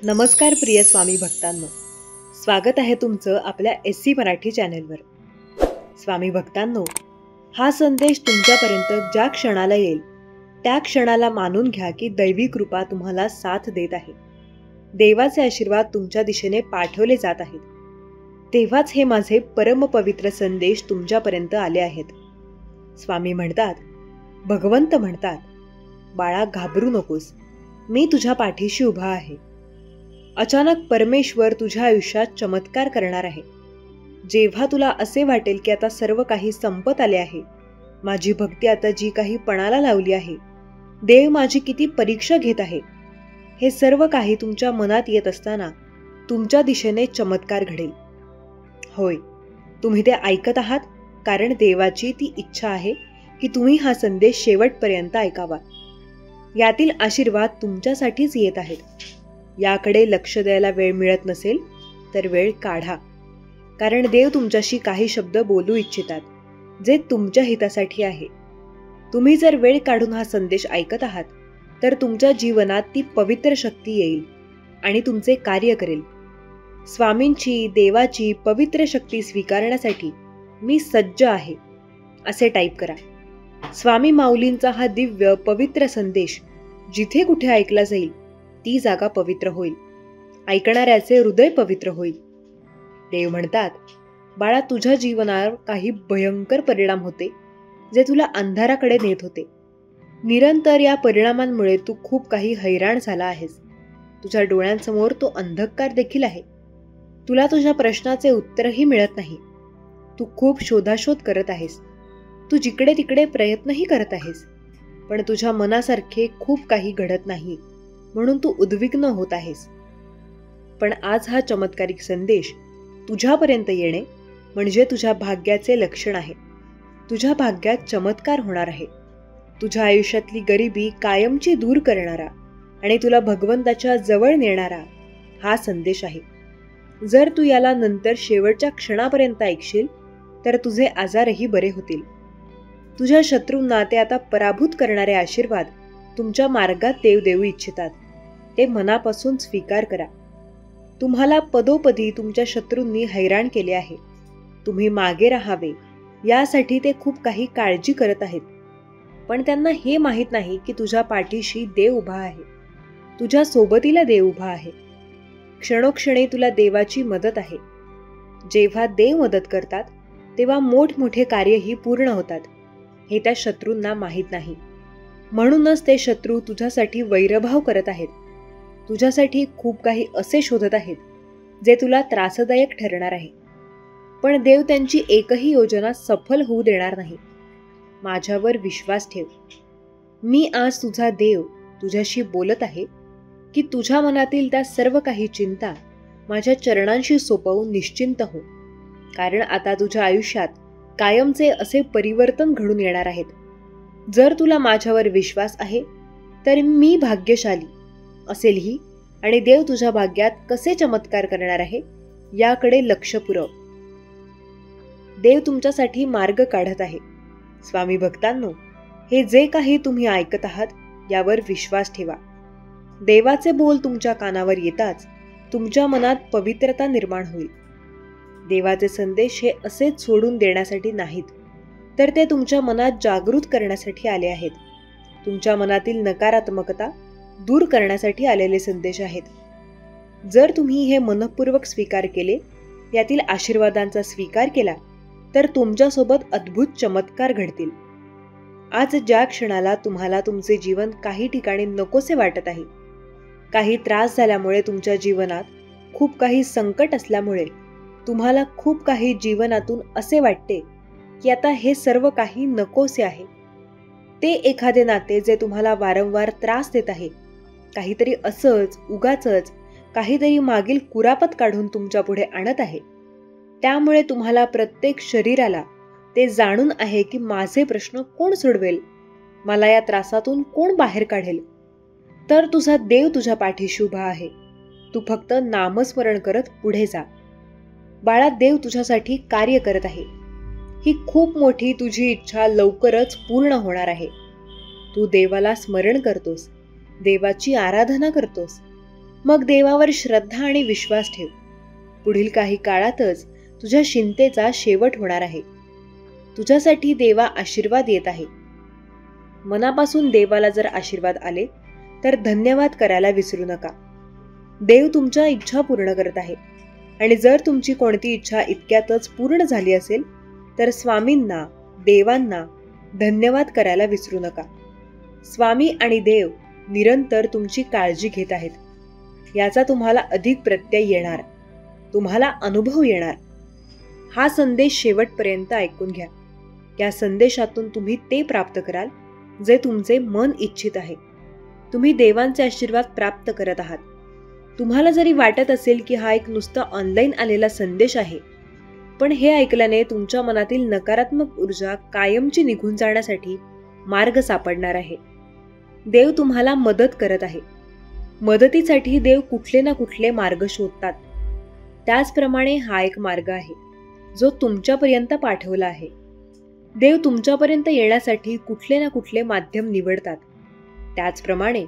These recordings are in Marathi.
नमस्कार प्रिय स्वामी भक्तांनो, स्वागत आहे तुमचं आपल्या SC मराठी चॅनेलवर। स्वामी भक्तांनो, हा संदेश तुमच्यापर्यंत ज्या क्षणाला येईल त्या क्षणाला मानून घ्या की दैवी कृपा तुम्हाला साथ देत आहे। देवाचे आशीर्वाद तुमच्या दिशेने पाठवले जात आहेत। तेव्हाच हे माझे परम पवित्र संदेश तुमच्यापर्यंत आले आहेत। स्वामी म्हणतात, भगवंत म्हणतात, बाळा घाबरू नकोस, मी तुझ्या पाठीशी उभा आहे। अचानक परमेश्वर तुझ्या आयुष्यात चमत्कार करणार आहे। जेव्हा तुला असे वाटेल की आता सर्व काही संपत आले आहे, माझी भक्ती आता जी काही पणाला लावली आहे, देव माझी किती परीक्षा घेत आहे, हे सर्व काही तुमच्या मनात येत असताना तुमच्या दिशेने चमत्कार घडेल। होय, तुम्ही ते ऐकत आहात, कारण देवाची ती इच्छा आहे की तुम्ही हा संदेश शेवटपर्यंत ऐकावा। यातील आशीर्वाद तुमच्यासाठीच येत आहेत। याकडे लक्ष द्यायला वेळ मिळत नसेल तर वेळ काढा, कारण देव तुमच्याशी काही शब्द बोलू इच्छितात जे तुमच्या हितासाठी आहे। तुम्ही जर वेळ काढून हा संदेश ऐकत आहात तर तुमच्या जीवनात ती पवित्र शक्ती येईल आणि तुमचे कार्य करेल। स्वामींची, देवाची पवित्र शक्ती स्वीकारण्यासाठी मी सज्ज आहे असे टाईप करा। स्वामी माऊलींचा हा दिव्य पवित्र संदेश जिथे कुठे ऐकला जाईल ती जागा पवित्र होईल, ऐकणाऱ्याचे हृदय पवित्र होईल। देव म्हणतात, बाळा तुझ्या जीवनावर काही भयंकर परिणाम होते जे तुला अंधाराकडे नेत होते। निरंतर या परिणामांमुळे तू खूप काही हैराण झाला आहेस। तुझ्या डोळ्यांसमोर तो अंधकार देखील आहे। तुला तुझ्या प्रश्नाचे उत्तरही मिळत नाही। तू खूप शोधाशोध करत आहेस। तू जिकडे तिकडे प्रयत्नही करत आहेस, पण तुझ्या मनासारखे खूप काही घडत नाही, म्हणून तू उद्विग्न होत आहेस। पण आज हा चमत्कारिक संदेश तुझ्यापर्यंत येणे म्हणजे तुझ्या भाग्याचे लक्षण आहे। तुझ्या भाग्यात चमत्कार होणार आहे। तुझ्या आयुष्यातली गरिबी कायमची दूर करणारा आणि तुला भगवंताच्या जवळ नेणारा हा संदेश आहे। जर तू याला नंतर शेवटच्या क्षणापर्यंत ऐकशील तर तुझे आजारही बरे होतील। तुझ्या शत्रूंना ते आता पराभूत करणारे आशीर्वाद तुमच्या मार्गात देव देऊ इच्छितात, ते मनापासून स्वीकार करा। तुम्हाला पदोपदी तुमच्या शत्रूंनी हैराण केले आहे। तुम्ही मागे राहावे यासाठी ते खूप काही काळजी करत आहेत, पण त्यांना हे माहीत नाही की तुझ्या पाठीशी देव उभा आहे, तुझ्या सोबतीला देव उभा आहे। क्षणोक्षणी तुला देवाची मदत आहे। जेव्हा देव मदत करतात तेव्हा मोठमोठे कार्यही पूर्ण होतात, हे त्या शत्रूंना माहीत नाही। म्हणूनच ते शत्रू तुझ्यासाठी वैरभाव करत आहेत। तुझ्यासाठी खूप काही असे शोधत आहेत जे तुला त्रासदायक ठरणार आहे, पण देव त्यांची एकही योजना सफल होऊ देणार नाही। माझ्यावर विश्वास ठेव। मी आज तुझा देव तुझ्याशी बोलत आहे की तुझ्या मनातील त्या सर्व काही चिंता माझ्या चरणांशी सोपवून निश्चिंत हो, कारण आता तुझ्या आयुष्यात कायमचे असे परिवर्तन घडून येणार आहेत। जर तुला माझ्यावर विश्वास आहे तर मी भाग्यशाली असेलही, आणि देव तुझ्या भाग्यात कसे चमत्कार करणार आहे याकडे लक्ष पुरव। देव तुमच्यासाठी मार्ग काढत आहे। स्वामी भक्तांनो, हे जे काही तुम्ही ऐकत आहात यावर विश्वास ठेवा। देवाचे बोल तुमच्या कानावर येताच तुमच्या मनात पवित्रता निर्माण होईल। देवाचे संदेश हे असेच सोडून देण्यासाठी नाहीत, तर ते तुमच्या मनात जागृत करण्यासाठी आले आहेत। तुमच्या मनातील नकारात्मकता दूर करण्यासाठी आलेले संदेश आहेत। जर तुम्ही हे मनपूर्वक स्वीकार केले, यातील आशीर्वादांचा स्वीकार केला, तर तुमच्यासोबत अद्भुत चमत्कार घडतील। आज ज्या क्षणाला तुम्हाला तुमचे जीवन काही ठिकाणी नकोसे वाटत आहे, काही त्रास झाल्यामुळे तुमच्या जीवनात खूप काही संकट असल्यामुळे तुम्हाला खूप काही जीवनातून असे वाटते की आता हे सर्व काही नकोसे आहे, ते एखादे नाते जे तुम्हाला वारंवार त्रास देत आहे, काहीतरी असंच उगाचच काहीतरी मागील कुरापत काढून तुमच्या पुढे आणत आहे, त्यामुळे तुम्हाला प्रत्येक शरीराला ते जाणून आहे की माझे प्रश्न कोण सोडवेल, मला या त्रासातून कोण बाहेर काढेल, तर तुझा देव तुझ्या पाठीशी उभा आहे। तू फक्त नामस्मरण करत पुढे जा। बाळा, देव तुझ्यासाठी कार्य करत आहे। ही खूप मोठी तुझी इच्छा लवकरच पूर्ण होणार आहे। तू देवाला स्मरण करतोस, देवाची आराधना करतोस, मग देवावर श्रद्धा आणि विश्वास ठेव. पुढील काही काळातच तुझ्या चिंतेचा शेवट होणार आहे. तुझ्यासाठी देवा आशीर्वाद येत आहे. मनापासून देवाला जर आशीर्वाद आले तर धन्यवाद करायला विसरू नका. देव तुमच्या इच्छा पूर्ण करत आहे. आणि जर तुमची कोणती इच्छा इतक्यातच पूर्ण झाली असेल तर स्वामींना, देवांना धन्यवाद करायला विसरू नका. स्वामी आणि देव निरंतर तुमची काळजी घेत आहेत. याचा तुम्हाला अधिक प्रत्यय येणार, तुम्हाला अनुभव येणार. हा संदेश शेवटपर्यंत ऐकून घ्या. या संदेशातून तुम्ही ते प्राप्त कराल जे तुमचे मन इच्छित आहे. तुम्ही देवांचे आशीर्वाद प्राप्त करत आहात. तुम्हाला जरी वाटत असेल की हा एक नुसता ऑनलाईन आलेला संदेश आहे, पण हे ऐकल्याने तुमच्या मनातील नकारात्मक ऊर्जा कायमची निघून जाण्यासाठी मार्ग सापडणार आहे. देव तुम्हाला मदत करत आहे. मदतीसाठी देव कुठले ना कुठले मार्ग शोधतात. त्याचप्रमाणे हा एक मार्ग आहे जो तुमच्यापर्यंत पाठवला आहे. देव तुमच्यापर्यंत येण्यासाठी कुठले ना कुठले माध्यम निवडतात. त्याचप्रमाणे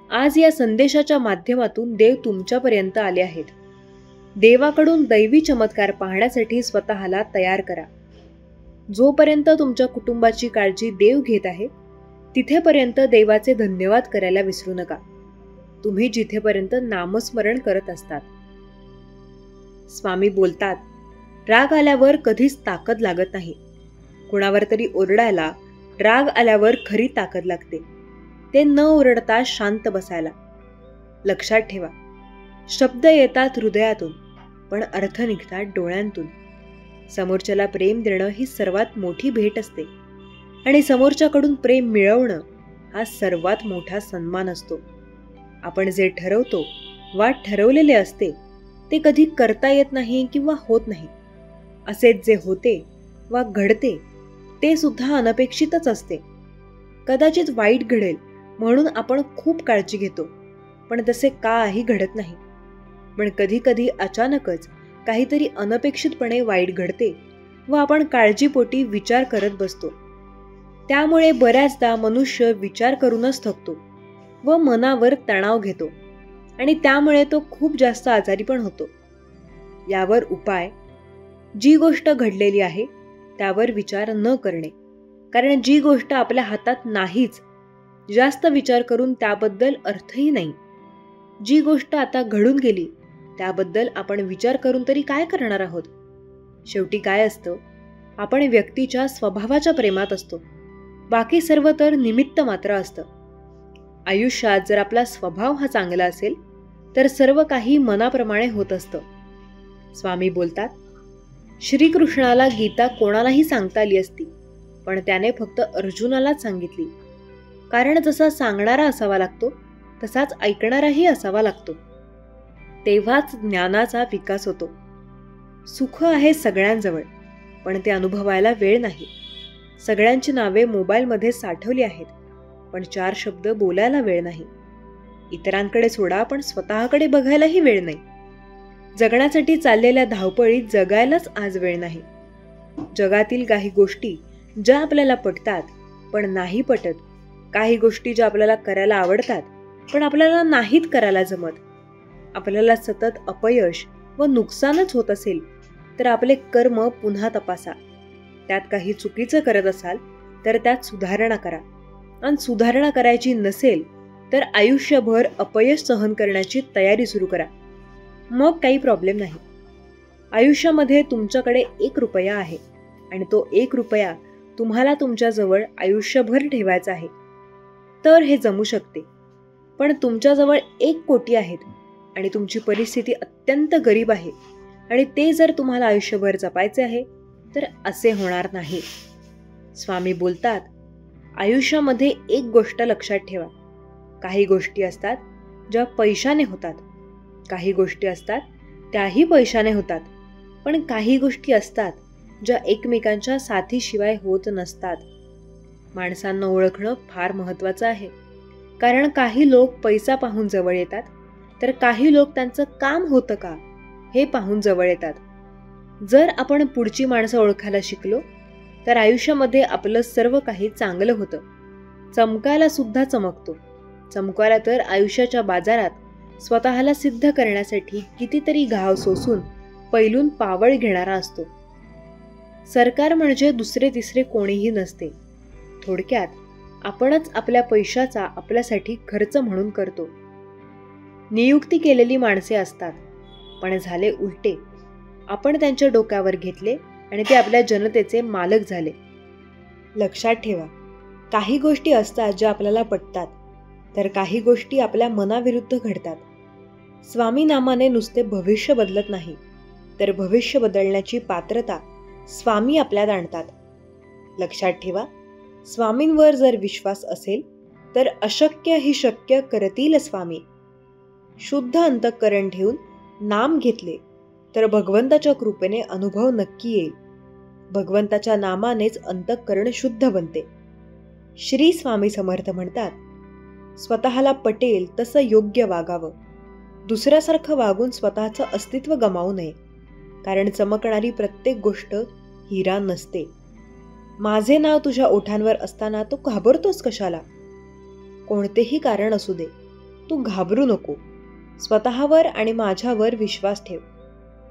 आज या संदेशाच्या माध्यमातून देव तुमच्यापर्यंत आले आहेत. देवाकडून दैवी चमत्कार पाहण्यासाठी स्वतःला तयार करा. जोपर्यंत तुमच्या कुटुंबाची काळजी देव घेत आहे तिथेपर्यंत देवाचे धन्यवाद करायला विसरू नका. तुम्ही जिथेपर्यंत नामस्मरण करत असतात. स्वामी बोलतात, राग आल्यावर कधीच ताकद लागत नाही. कुणावर तरी ओरडायला राग आल्यावर खरी ताकद लागते. ते न ओरडता शांत बसायला. लक्षात ठेवा, शब्द येतात हृदयातून पण अर्थ निघतात डोळ्यांतून. समोरच्याला प्रेम देणं ही सर्वात मोठी भेट असते आणि समोरच्याकडून प्रेम मिळवणं हा सर्वात मोठा सन्मान असतो. आपण जे ठरवतो वा ठरवलेले असते ते कधी करता येत नाही किंवा होत नाही. असेच जे होते वा घडते ते सुद्धा अनपेक्षितच असते. कदाचित वाईट घडेल म्हणून आपण खूप काळजी घेतो, पण तसे काही घडत नाही. पण कधी कधी अचानकच काहीतरी अनपेक्षितपणे वाईट घडते व आपण काळजीपोटी विचार करत बसतो. त्यामुळे बऱ्याचदा मनुष्य विचार करूनच थकतो व मनावर तणाव घेतो आणि त्यामुळे तो खूप जास्त आजारी पण होतो. यावर उपाय, जी गोष्ट घडलेली आहे त्यावर विचार न करणे. कारण जी गोष्ट आपल्या हातात नाहीच, जास्त विचार करून त्याबद्दल अर्थही नाही. जी गोष्ट आता घडून गेली त्याबद्दल आपण विचार करून तरी काय करणार आहोत. शेवटी काय असतं, आपण व्यक्तीच्या स्वभावाच्या प्रेमात असतो. बाकी सर्व तर निमित्त मात्र असतं. आयुष्यात जर आपला स्वभाव हा चांगला असेल तर सर्व काही मनाप्रमाणे होत असतं. स्वामी बोलतात, श्रीकृष्णाला गीता कोणालाही सांगता आली असती, पण त्याने फक्त अर्जुनालाच सांगितली. कारण जसा सांगणारा असावा लागतो तसाच ऐकणाराही असावा लागतो. तेव्हाच ज्ञानाचा विकास होतो. सुख आहे सगळ्यांजवळ, पण ते अनुभवायला वेळ नाही. सगळ्यांची नावे मोबाईलमध्ये साठवली आहेत, पण 4 शब्द बोलायला वेळ नाही. इतरांकडे सोडा, पण स्वतःकडे बघायलाही वेळ नाही. जगण्यासाठी चाललेल्या धावपळीत जगायलाच आज वेळ नाही. जगातील काही गोष्टी ज्या आपल्याला पटतात पण नाही पटत, काही गोष्टी ज्या आपल्याला करायला आवडतात पण आपल्याला नाहीत करायला जमत, आपल्याला सतत अपयश व नुकसानच होत असेल तर आपले कर्म पुन्हा तपासा. त्यात काही चुकीचं करत असाल तर त्यात सुधारणा करा. आणि सुधारणा करायची नसेल तर आयुष्यभर अपयश सहन करण्याची तयारी सुरू करा. मग काही प्रॉब्लेम नाही. आयुष्यामध्ये तुमच्याकडे 1 रुपया आहे आणि तो 1 रुपया तुम्हाला तुमच्याजवळ आयुष्यभर ठेवायचा आहे, तर हे जमू शकते. पण तुमच्याजवळ 1 कोटी आहेत आणि तुमची परिस्थिती अत्यंत गरीब आहे आणि ते जर तुम्हाला आयुष्यभर जपायचे आहे तर असे होणार नाही. स्वामी बोलतात, आयुष्यामध्ये एक गोष्ट लक्षात ठेवा. काही गोष्टी असतात ज्या पैशाने होतात, काही गोष्टी असतात त्याही पैशाने होतात, पण काही गोष्टी असतात ज्या एकमेकांच्या साथीशिवाय होत नसतात. माणसांना ओळखणं फार महत्त्वाचं आहे. कारण काही लोक पैसा पाहून जवळ येतात, तर काही लोक त्यांचं काम होतं का हे पाहून जवळ येतात. जर आपण पुढची माणसं ओळखायला शिकलो तर आयुष्यामध्ये आपलं सर्व काही चांगलं होतं. चमकायला सुद्धा चमकतो. चमकायला तर आयुष्याच्या बाजारात स्वतःला सिद्ध करण्यासाठी कितीतरी घाव सोसून पैलून पावळ घेणारा असतो. सरकार म्हणजे दुसरे तिसरे कोणीही नसते. थोडक्यात आपणच आपल्या पैशाचा आपल्यासाठी खर्च म्हणून करतो. नियुक्ती केलेली माणसे असतात, पण झाले उलटे. आपण त्यांच्या डोक्यावर घेतले आणि ते आपल्या जनतेचे मालक झाले. लक्षात ठेवा, काही गोष्टी असतात ज्या आपल्याला पटतात, तर काही गोष्टी आपल्या मनाविरुद्ध घडतात. स्वामी नामाने नुसते भविष्य बदलत नाही, तर भविष्य बदलण्याची पात्रता स्वामी आपल्यात आणतात. लक्षात ठेवा, स्वामींवर जर विश्वास असेल तर अशक्य ही शक्य करतील स्वामी. शुद्ध अंतःकरण ठेवून नाम घेतले तर भगवंताच्या कृपेने अनुभव नक्की येईल. भगवंताच्या नामानेच अंतःकरण शुद्ध बनते. श्री स्वामी समर्थ म्हणतात, स्वतःला पटेल तसं योग्य वागावं. दुसऱ्यासारखं वागून स्वतःचं अस्तित्व गमावू नये, कारण चमकणारी प्रत्येक गोष्ट हिरा नसते. माझे नाव तुझ्या ओठांवर असताना तू घाबरतोस कशाला? कोणतेही कारण असू दे, तू घाबरू नको. स्वतःवर आणि माझ्यावर विश्वास ठेव.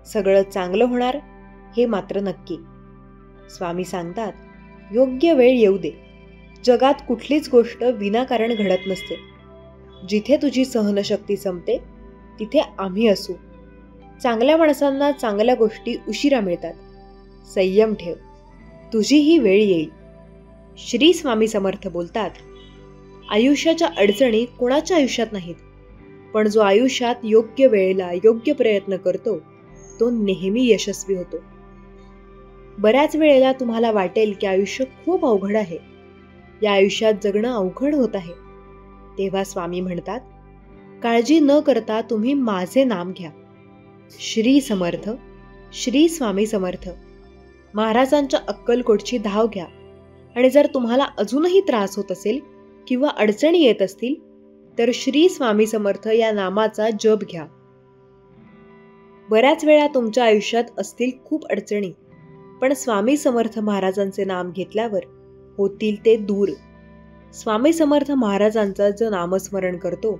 सगळं चांगलं होणार हे मात्र नक्की. स्वामी सांगतात, योग्य वेळ येऊ दे. जगात कुठलीच गोष्ट विनाकारण घडत नसते. जिथे तुझी सहनशक्ती संपते तिथे आम्ही असू. चांगल्या माणसांना चांगल्या गोष्टी उशिरा मिळतात. संयम ठेव, तुझी ही वेळ येईल. श्री स्वामी समर्थ बोलतात, आयुष्याच्या अडचणी कोणाच्या आयुष्यात नाहीत, पण जो आयुष्यात योग्य वेळेला योग्य प्रयत्न करतो तो नेहमी यशस्वी होतो. बऱ्याच वेळेला तुम्हाला वाटेल की आयुष्य खूप अवघड आहे, या आयुष्यात जगणं अवघड होत आहे. तेव्हा स्वामी म्हणतात, काळजी न करता तुम्ही माझे नाम घ्या. श्री समर्थ, श्री स्वामी समर्थ. महाराजांच्या अक्कलकोटची धाव घ्या. आणि जर तुम्हाला अजूनही त्रास होत असेल किंवा अडचणी येत असतील तर श्री स्वामी समर्थ या नामाचा जप घ्या. बऱ्याच वेळा तुमच्या आयुष्यात असतील खूप अडचणी, पण स्वामी समर्थ महाराजांचे नाम घेतल्यावर होतील ते दूर. स्वामी समर्थ महाराजांचा जो नामस्मरण करतो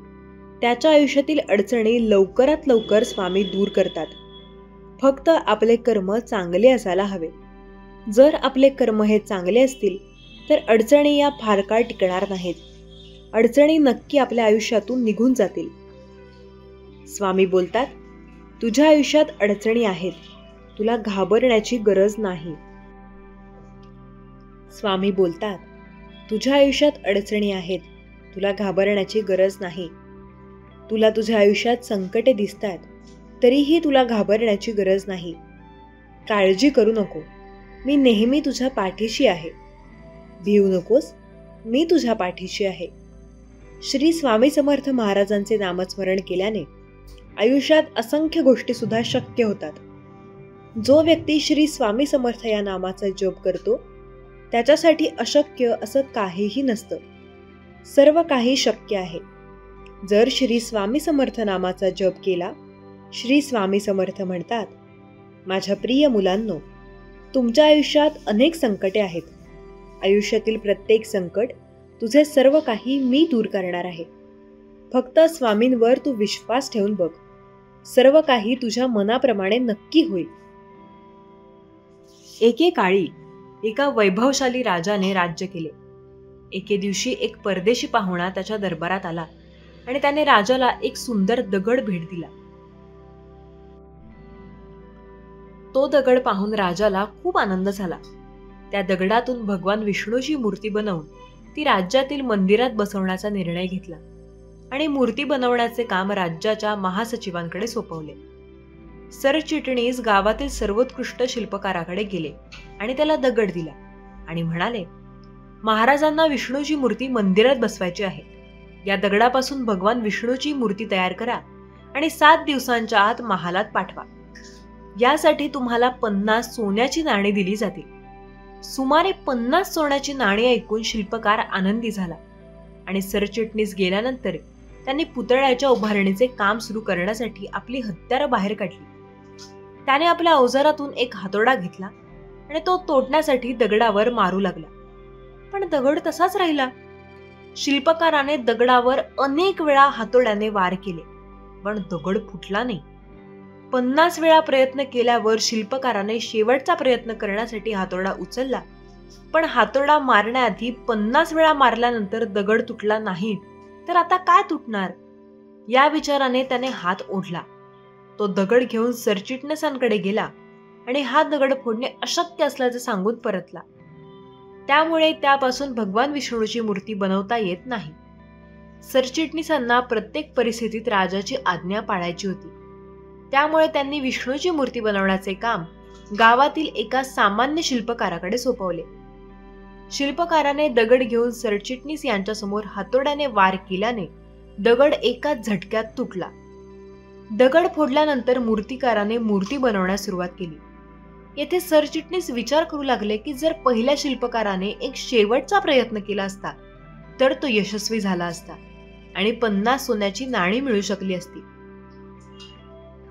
त्याच्या आयुष्यातील अडचणी लवकरात लवकर स्वामी दूर करतात. फक्त आपले कर्म चांगले असायला हवे. जर आपले कर्म हे चांगले असतील तर अडचणी या फार काळ टिकणार नाहीत. अडचणी नक्की आपल्या आयुष्यातून निघून जातील. स्वामी बोलतात, तुझ्या आयुष्यात अडचणी आहेत, तुला घाबरण्याची गरज नाही. स्वामी बोलतात, तुझ्या आयुष्यात अडचणी आहेत, तुला घाबरण्याची गरज नाही. तुला तुझ्या आयुष्यात संकटे दिसतात, तरीही तुला घाबरण्याची गरज नाही. काळजी करू नको, मी नेहमी तुझ्या पाठीशी आहे. भिवू नकोस, मी तुझ्या पाठीशी आहे. श्री स्वामी समर्थ महाराजांचे नामस्मरण केल्याने आयुष्यात असंख्य गोष्टी सुद्धा शक्य होतात. जो व्यक्ती श्री स्वामी समर्थ या नामाचा जप करतो त्याच्यासाठी अशक्य असं काहीही नसतं. सर्व काही शक्य आहे. जर श्री स्वामी समर्थ नामाचा जप केला, श्री स्वामी समर्थ म्हणतात, माझ्या प्रिय मुलांनो, तुमच्या आयुष्यात अनेक संकटे आहेत. आयुष्यातील प्रत्येक संकट, तुझे सर्व काही मी दूर करणार आहे. फक्त स्वामींवर तू विश्वास ठेवून बघ. सर्व काही तुझ्या मनाप्रमाणे नक्की होईल. एकेकाळी एका वैभवशाली राजाने राज्य केले. एके दिवशी एक परदेशी पाहुणा त्याच्या दरबारात आला आणि त्याने राजाला एक सुंदर दगड भेट दिला. तो दगड पाहून राजाला खूप आनंद झाला. त्या दगडातून भगवान विष्णूची मूर्ती बनवून ती राज्यातील मंदिरात बसवण्याचा निर्णय घेतला आणि मूर्ती बनवण्याचे काम राज्याच्या महासचिवांकडे सोपवले. सरचिटणीस गावातील सर्वोत्कृष्ट शिल्पकाराकडे गेले आणि त्याला दगड दिला आणि म्हणाले, महाराजांना विष्णूची मूर्ती मंदिरात बसवायची आहे. या दगडापासून भगवान विष्णूची मूर्ती तयार करा आणि 7 दिवसांच्या आत महालात पाठवा. यासाठी तुम्हाला 50 सोन्याची नाणी दिली जातील. सुमारे 50 सोन्याची नाणी ऐकून शिल्पकार आनंदी झाला आणि सरचिटणीस गेल्यानंतर त्यांनी पुतळ्याच्या उभारणीचे काम सुरू करण्यासाठी आपली हत्यारं बाहेर काढली. त्याने आपल्या अवजारातून एक हातोडा घेतला आणि तो तोडण्यासाठी दगडावर मारू लागला, पण दगड तसाच राहिला. शिल्पकाराने दगडावर अनेक वेळा हातोड्याने वार केले, पण दगड फुटला नाही. 50 वेळा प्रयत्न केल्यावर शिल्पकाराने शेवटचा प्रयत्न करण्यासाठी हातोडा उचलला, पण हातोडा मारण्याआधी 50 वेळा मारल्यानंतर दगड तुटला नाही, तर आता काय तुटणार? या विचाराने त्याने हात ओढला. तो दगड घेऊन सरचिटणीसांकडे गेला आणि हा दगड फोडणे अशक्य असल्याचे सांगून परतला. त्यामुळे त्यापासून भगवान विष्णूची मूर्ती बनवता येत नाही. सरचिटणीसांना प्रत्येक परिस्थितीत राजाची आज्ञा पाळायची होती. त्यामुळे त्यांनी विष्णूची मूर्ती बनवण्याचे काम गावातील एका सामान्य शिल्पकाराकडे सोपवले. शिल्पकाराने दगड घेऊन सरचिटणीस यांच्यासमोर हातोड्याने वार केल्याने दगड एकाच झटक्यात तुटला. दगड फोडल्यानंतर मूर्तिकाराने मूर्ती बनवण्यास सुरुवात केली. येथे सरचिटणीस विचार करू लागले की जर पहिल्या शिल्पकाराने एक शेवटचा प्रयत्न केला असता तर तो यशस्वी झाला असता आणि 50 सोन्याची नाणी मिळू शकली असती.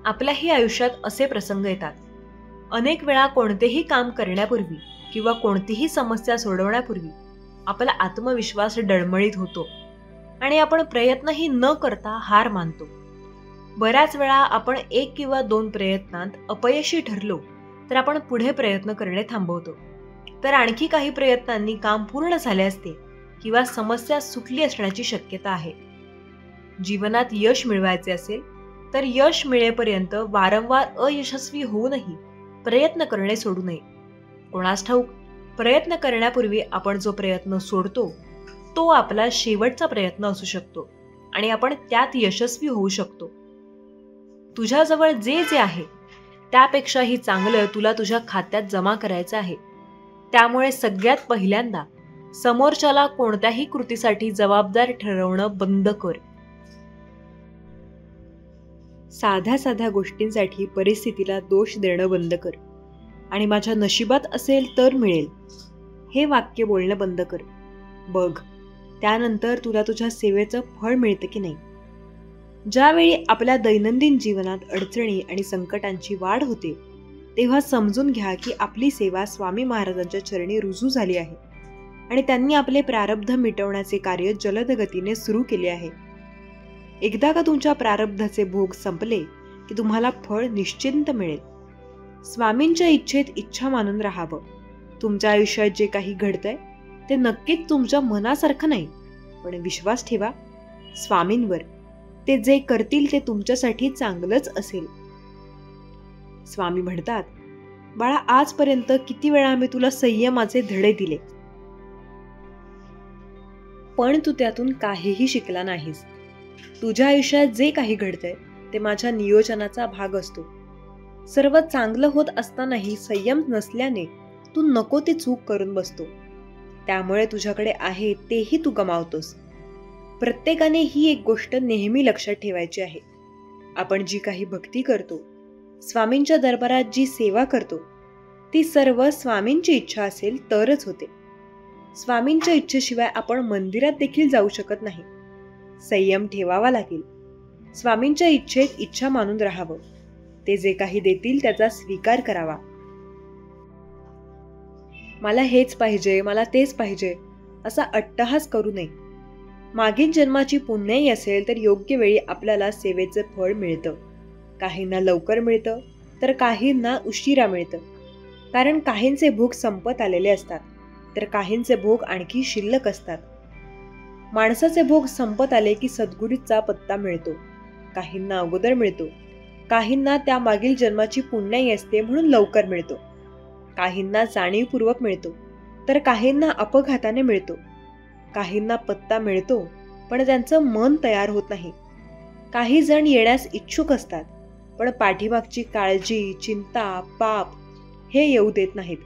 आपल्याही आयुष्यात असे प्रसंग येतात. अनेक वेळा कोणतेही काम करण्यापूर्वी किंवा कोणतीही समस्या सोडवण्यापूर्वी आपला आत्मविश्वास डळमळीत होतो आणि आपण प्रयत्नही न करता हार मानतो. बऱ्याच वेळा आपण 1 किंवा 2 प्रयत्नांत अपयशी ठरलो तर आपण पुढे प्रयत्न करणे थांबवतो. तर आणखी काही प्रयत्नांनी काम पूर्ण झाले असते किंवा समस्या सुटली असण्याची शक्यता आहे. जीवनात यश मिळवायचे असेल तर यश मिळेपर्यंत वारंवार अयशस्वी होऊनही प्रयत्न करणे सोडू नये. कोणास ठाऊक, प्रयत्न करण्यापूर्वी आपण जो प्रयत्न सोडतो तो आपला शेवटचा प्रयत्न असू शकतो आणि आपण त्यात यशस्वी होऊ शकतो. तुझ्याजवळ जे जे आहे त्यापेक्षाही चांगलं तुला तुझ्या खात्यात जमा करायचं आहे. त्यामुळे सगळ्यात पहिल्यांदा समोरच्याला कोणत्याही कृतीसाठी जबाबदार ठरवणं बंद कर. साध्या साध्या गोष्टींसाठी परिस्थितीला दोष देणं बंद कर आणि माझ्या नशिबात असेल तर मिळेल हे वाक्य बोलणं बंद कर. बघ, त्यानंतर तुला तुझ्या सेवेचं फळ मिळतं की नाही. ज्यावेळी आपल्या दैनंदिन जीवनात अडचणी आणि संकटांची वाढ होते तेव्हा समजून घ्या की आपली सेवा स्वामी महाराजांच्या चरणी रुजू झाली आहे आणि त्यांनी आपले प्रारब्ध मिटवण्याचे कार्य जलद गतीने सुरू केले आहे. एकदा का तुमच्या प्रारब्धाचे भोग संपले की तुम्हाला फळ निश्चिंत मिळेल. स्वामींच्या इच्छेत इच्छा मानून राहावं. तुमच्या आयुष्यात जे काही घडतंय ते नक्कीच तुमच्या मनासारखं नाही, पण विश्वास ठेवा स्वामींवर. ते जे करतील ते तुमच्यासाठी चांगलंच असेल. स्वामी म्हणतात, बाळा, आजपर्यंत किती वेळा मी तुला संयमाचे धडे दिले, पण तू त्यातून काहीही शिकला नाहीस. तुझ्या आयुष्यात जे काही घडतंय ते माझ्या नियोजनाचा भाग असतो. सर्व चांगलं होत असतानाही संयम नसल्याने तू नको ती चूक करून बसतो. त्यामुळे तुझ्याकडे आहे तेही तू गमावतोस. प्रत्येकाने ही एक गोष्ट नेहमी लक्षात ठेवायची आहे. आपण जी काही भक्ती करतो, स्वामींच्या दरबारात जी सेवा करतो, ती सर्व स्वामींची इच्छा असेल तरच होते. स्वामींच्या इच्छेशिवाय आपण मंदिरात देखील जाऊ शकत नाही. संयम ठेवावा लागेल. स्वामींच्या इच्छेत इच्छा मानून राहावं. ते जे काही देतील त्याचा स्वीकार करावा. मला हेच पाहिजे, मला तेच पाहिजे असा अट्टहास करू नये. मागील जन्माची पुण्याई असेल तर योग्य वेळी आपल्याला सेवेचं फळ मिळतं. काहींना लवकर मिळतं तर काहींना उशिरा मिळतं. कारण काहींचे भोग संपत आलेले असतात तर काहींचे भोग आणखी शिल्लक असतात. माणसाचे भोग संपत आले की सद्गुरूचा पत्ता मिळतो. काहींना अगोदर मिळतो, काहींना त्या मागील जन्माची पुण्याई असते म्हणून लवकर मिळतो, काहींना जाणीवपूर्वक मिळतो तर काहींना अपघाताने मिळतो. काहींना पत्ता मिळतो पण त्यांचं मन तयार होत नाही. काही जण येण्यास इच्छुक असतात पण पाठीमागची काळजी, चिंता, पाप हे येऊ देत नाहीत.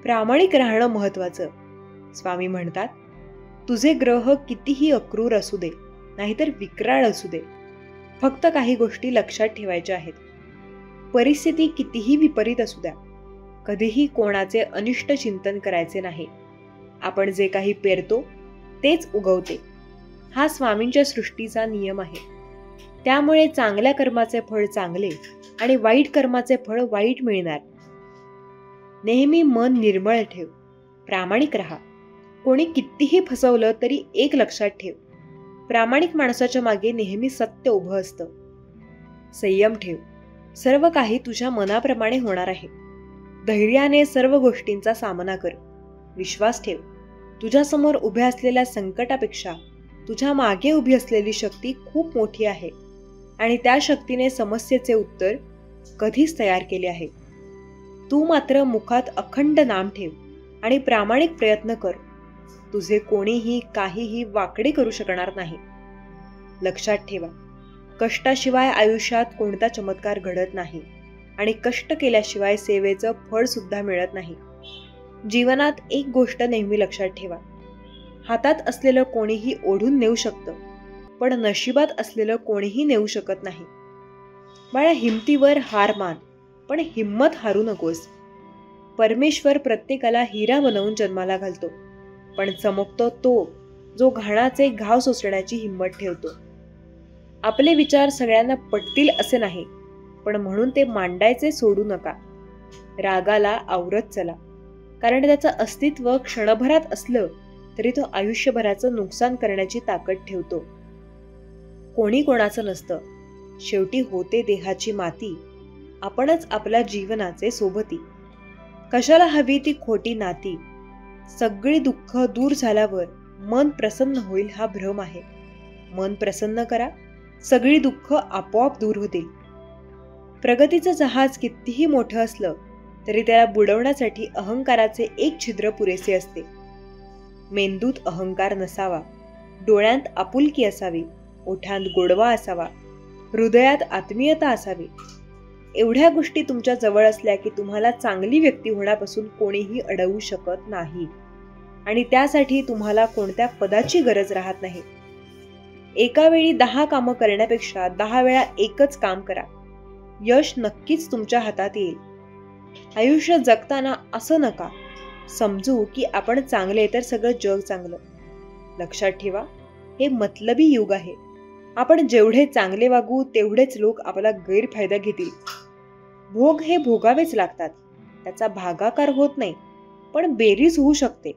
प्रामाणिक राहणं महत्वाचं. स्वामी म्हणतात, तुझे ग्रह कितीही अक्रूर असू दे नाहीतर विक्राळ असू दे, फक्त काही गोष्टी लक्षात ठेवायच्या आहेत. परिस्थिती कितीही विपरीत असू द्या, कधीही कोणाचे अनिष्ट चिंतन करायचे नाही. आपण जे काही पेरतो तेच उगवते. हा स्वामींच्या सृष्टीचा नियम आहे. त्यामुळे चांगल्या कर्माचे फळ चांगले आणि वाईट कर्माचे फळ वाईट मिळणार. नेहमी मन निर्मळ ठेव. प्रामाणिक राहा. कोणी कितीही फसवलं तरी एक लक्षात ठेव, प्रामाणिक माणसाच्या मागे नेहमी सत्य उभं असतं. संयम ठेव. सर्व काही तुझ्या मनाप्रमाणे होणार आहे. धैर्याने सर्व गोष्टींचा सामना कर. विश्वास ठेव. तुझ्यासमोर उभ्या असलेल्या संकटापेक्षा तुझ्या मागे उभी असलेली शक्ती खूप मोठी आहे आणि त्या शक्तीने समस्येचे उत्तर कधीच तयार केले आहे. तू मात्र मुखात अखंड नाम ठेव आणि प्रामाणिक प्रयत्न कर. तुझे कोणीही काहीही वाकडे करू शकणार नाही. लक्षात ठेवा, कष्टाशिवाय आयुष्यात कोणता चमत्कार घडत नाही आणि कष्ट केल्याशिवाय सेवेचं फळ सुद्धा मिळत नाही. जीवनात एक गोष्ट नेहमी लक्षात ठेवा, हातात असलेलं कोणीही ओढून नेऊ शकतं, पण नशिबात असलेलं कोणीही नेऊ शकत नाही. बाळा, हिमतीवर हार मान, पण हिम्मत हारू नकोस. परमेश्वर प्रत्येकाला हिरा बनवून जन्माला घालतो, पण चमकतो तो जो घाणाचे घाव सोसण्याची हिंमत ठेवतो. आपले विचार सगळ्यांना पटतील असे नाही, पण म्हणून ते मांडायचे सोडू नका. रागाला आवरत चला, कारण त्याचं अस्तित्व क्षणभरात असलं तरी तो आयुष्यभराचं नुकसान करण्याची ताकद ठेवतो. कोणी कोणाचं नसतं, शेवटी होते देहाची माती. आपणच आपल्या जीवनाचे सोबती. कशाला हवी ती खोटी नाती. सगळी दुःख दूर झाल्यावर मन प्रसन्न होईल हा भ्रम आहे. मन प्रसन्न करा, सगळी दुःख आपोआप दूर होतील. प्रगतीचं जहाज कितीही मोठं असलं तरी त्याला बुडवण्यासाठी अहंकाराचे एक छिद्र पुरेसे असते. मेंदूत अहंकार नसावा, डोळ्यांत आपुलकी असावी, ओठांत गोडवा असावा, हृदयात आत्मीयता असावी. एवढ्या गोष्टी तुमच्या जवळ असल्या की तुम्हाला चांगली व्यक्ती होण्यापासून कोणीही अडवू शकत नाही आणि त्यासाठी तुम्हाला कोणत्या पदाची गरज राहत नाही. एका वेळी 10 कामं करण्यापेक्षा 10 वेळा एकच काम करा. यश नक्कीच तुमच्या हातात येईल. आयुष्य जगताना असं नका समजू की आपण चांगले तर सगळं जग चांगलं. लक्षात ठेवा, हे मतलबी युग आहे. आपण जेवढे चांगले वागू तेवढेच लोक आपला गैरफायदा घेतील. भोग हे भोगावेच लागतात, त्याचा भागाकार होत नाही, पण बेरीज होऊ शकते.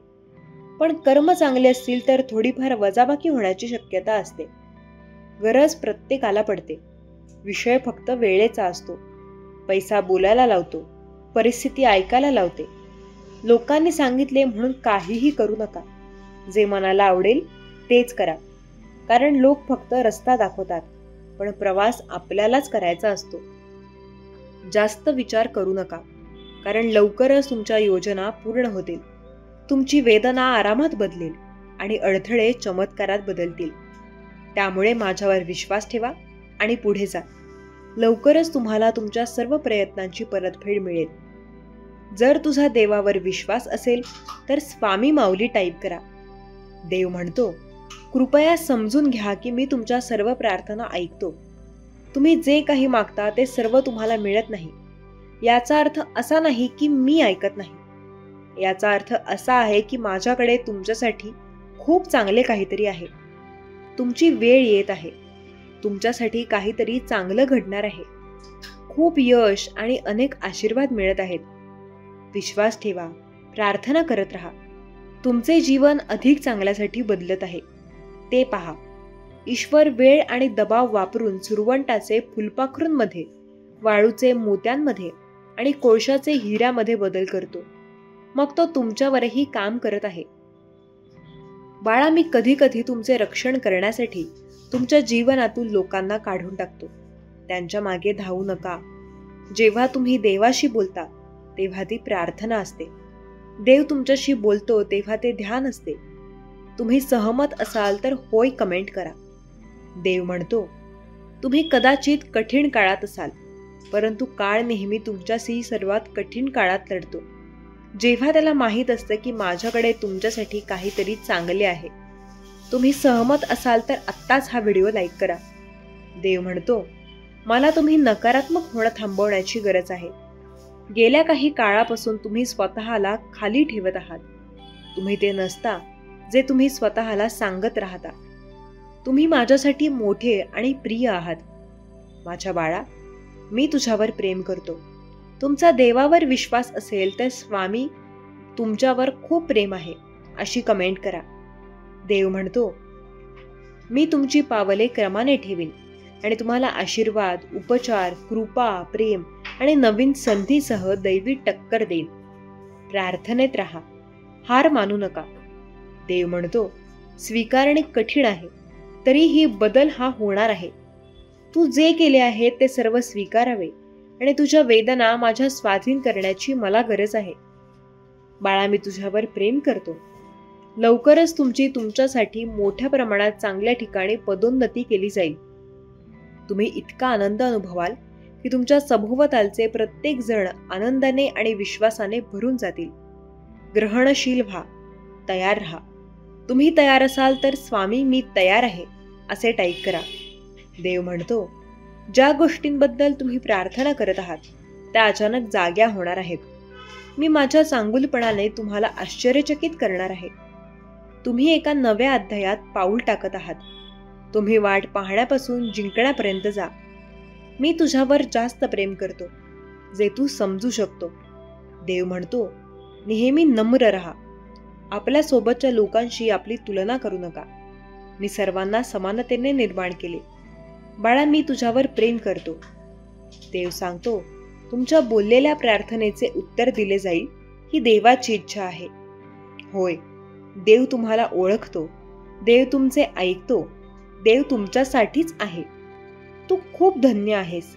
पण कर्म चांगले असतील तर थोडीफार वजाबाकी होण्याची शक्यता असते. गरज प्रत्येकाला पडते. विषय फक्त वेळेचा असतो. पैसा बोलायला लावतो, परिस्थिती ऐकायला लावते. लोकांनी सांगितले म्हणून काहीही करू नका. जे मनाला आवडेल तेच करा, कारण लोक फक्त रस्ता दाखवतात, पण प्रवास आपल्यालाच करायचा असतो. जास्त विचार करू नका, कारण लवकरच तुमच्या योजना पूर्ण होतील. तुमची वेदना आरामात बदलेल आणि अडथळे चमत्कारात बदलतील. त्यामुळे माझ्यावर विश्वास ठेवा आणि पुढे जा. लवकरच तुम्हाला तुमच्या सर्व प्रयत्नांची परतफेड मिळेल. जर तुझा देवावर विश्वास असेल तर स्वामी माऊली टाईप करा. देव म्हणतो, कृपया समजून घ्या की मी तुमच्या सर्व प्रार्थना ऐकतो. तुम्ही जे काही मागता ते सर्व तुम्हाला मिळत नाही. याचा अर्थ असा नाही की मी ऐकत नाही. याचा अर्थ असा आहे की माझ्याकडे तुमच्यासाठी खूप चांगले काहीतरी आहे. तुमची वेळ येत आहे. तुमच्यासाठी काहीतरी चांगलं घडणार आहे. खूप यश आणि अनेक आशीर्वाद मिळत आहेत. विश्वास ठेवा, प्रार्थना करत राहा. तुमचे जीवन अधिक चांगल्यासाठी बदलत आहे. ते पहा. ईश्वर वेळ आणि दबाव वापरून सुरवंटाचे फुलपाखरूंमध्ये, वाळूचे मोत्यांमध्ये आणि कोळशाचे हिऱ्यामध्ये बदल करतो. मग तो तुमच्यावरही काम करत आहे. बाळा, मी कधी कधी तुमचे रक्षण करण्यासाठी तुमच्या जीवनातून लोकांना काढून टाकतो. त्यांच्या मागे धावू नका. जेव्हा तुम्ही देवाशी बोलता तेव्हा ती प्रार्थना असते. देव तुमच्याशी बोलतो तेव्हा ते ध्यान असते. तुम्ही सहमत असाल तर होय कमेंट करा. देव म्हणतो, तुम्ही कदाचित कठीण काळात असाल, परंतु काळ नेहमी तुमच्याशी सर्वात कठीण काळात लढतो. जेव्हा त्याला माहीत असतं की माझ्याकडे तुमच्यासाठी काहीतरी चांगले आहे. तुम्ही सहमत असाल तर आत्ताच हा व्हिडिओ लाईक करा. देव म्हणतो, मला तुम्ही नकारात्मक होणं थांबवण्याची गरज आहे. गेल्या काही काळापासून तुम्ही स्वतःला खाली ठेवत आहात. तुम्ही ते नसता जे तुम्ही स्वतःला सांगत राहता. तुम्ही माझ्यासाठी मोठे आणि प्रिय आहात. माझ्या बाळा, मी तुझ्यावर प्रेम करतो. तुमचा देवावर विश्वास असेल तर स्वामी तुमच्यावर खूप प्रेम आहे अशी कमेंट करा. देव म्हणतो, मी तुमची पावले क्रमाने ठेवीन आणि तुम्हाला आशीर्वाद, उपचार, कृपा, प्रेम आणि नवीन संधीसह दैवी टक्कर देईल. प्रार्थनेत राहा, हार मानू नका. देव म्हणतो, स्वीकारणे कठीण आहे, तरीही बदल हा होणार आहे. तू जे केले आहे ते सर्व स्वीकारावे आणि तुझ्या वेदना माझ्या स्वाधीन करण्याची मला गरज आहे. बाळा, मी तुझ्यावर प्रेम करतो. लवकरच तुमची तुमच्यासाठी मोठ्या प्रमाणात चांगल्या ठिकाणी पदोन्नती केली जाईल. तुम्ही इतका आनंद अनुभवाल की तुमच्या सभोवतालचे प्रत्येक जण आनंदाने आणि विश्वासाने भरून जातील. ग्रहणशील व्हा, तयार राहा. तुम्ही तयार असाल तर स्वामी मी तयार आहे असे टाईप करा. देव म्हणतो, ज्या गोष्टींबद्दल तुम्ही प्रार्थना करत आहात त्या अचानक जाग्या होणार आहेत. मी माझ्या चांगुलपणाने तुम्हाला आश्चर्यचकित करणार आहे. तुम्ही एका नव्या अध्यायात पाऊल टाकत आहात. तुम्ही वाट पाहण्यापासून जिंकण्यापर्यंत जा. मी तुझ्यावर जास्त प्रेम करतो, जे तू समजू शकतो. देव म्हणतो, नेहमी नम्र राहा. आपल्या सोबतच्या लोकांशी आपली तुलना करू नका. मी सर्वांना समानतेने निर्माण केले. बाळा, मी तुझ्यावर प्रेम करतो. देव सांगतो, तुमच्या बोललेल्या प्रार्थनेचे उत्तर दिले जाईल ही देवाची इच्छा आहे. होय, देव तुम्हाला ओळखतो. देव तुमचे ऐकतो. देव तुमच्यासाठीच आहे. तू खूप धन्य आहेस.